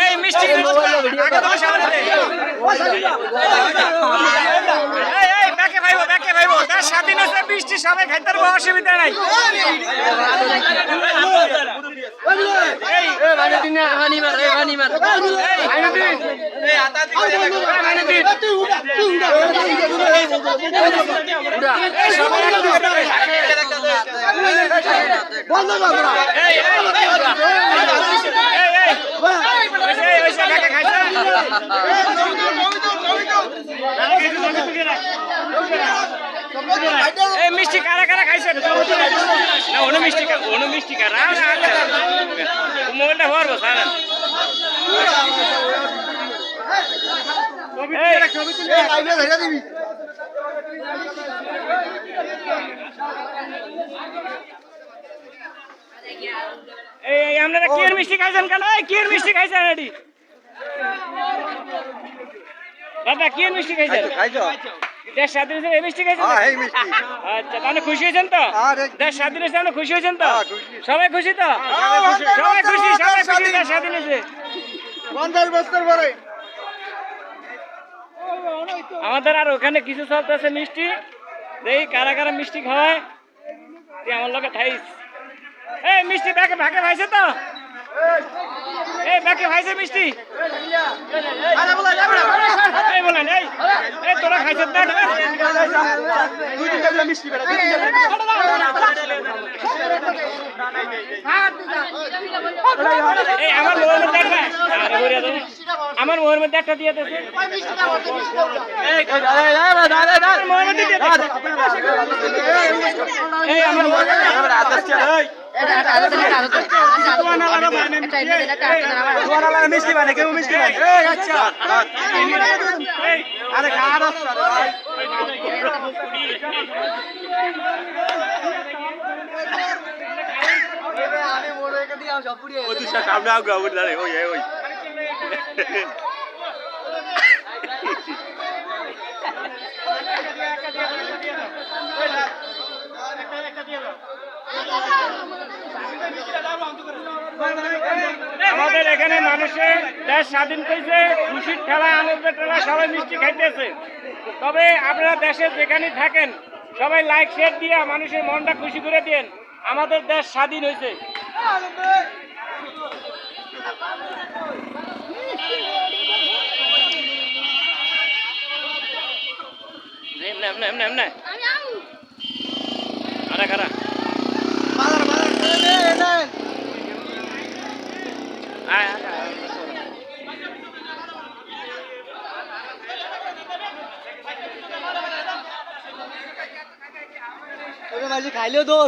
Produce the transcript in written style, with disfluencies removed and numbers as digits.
এই মিষ্টি আগে তো সামনে দে এই ব্যাকে ভাইবো তার স্বাধীন হচ্ছে মিষ্টি সবাই খাইতে পারবো অসুবিধা নাই এই মানে দিন হানি মার এই হানি মার এই আতা দিন মানে দিন বন্ধ কর এই এই মিষ্টি কারা কারা খাইছেন না অন্য মিষ্টি কারা মোবাইলটা ভরবো স্যার এই আপনারা কি মিষ্টি খাইছেন কেন কি মিষ্টি খাইছেন এটি দাদা কি মিষ্টি খাইছেন দেশ স্বাধীন হয়েছে এই মিষ্টি খাইছেন আচ্ছা তাহলে খুশি হয়েছেন তো দেশ স্বাধীন হয়েছে আপনি খুশি হয়েছেন তো সবাই খুশি তো সবাই খুশি দেশ স্বাধীন হয়েছে 50 বছর পরে আমাদের আর ওখানে কিছু চলতেছে মিষ্টি দেখি কারা কারা মিষ্টি খাওয়ায় আমার লোকে খাইস এই মিষ্টি ব্যাকে ভাগে ভাইছে তো এই ব্যাকে ভাইছে মিষ্টি এই বলেন এই তোরা খাইছে এই আমার মোহর মধ্যে একটা দিয়ে দেছে এই আমার মিষ্টি মানে কেউ মিষ্টি আচ্ছা আরে সামনে ওই আমাদের এখানে মানুষের দেশ স্বাধীন করেছে খুশির ঠেলা আনন্দের ঠেলা সবাই মিষ্টি খাইতেছে তবে আপনারা দেশে যেখানে থাকেন সবাই লাইক শেয়ার দিয়ে মানুষের মনটা খুশি করে দিন আমাদের দেশ স্বাধীন হয়েছে আরে কারা খাইলেও দোষ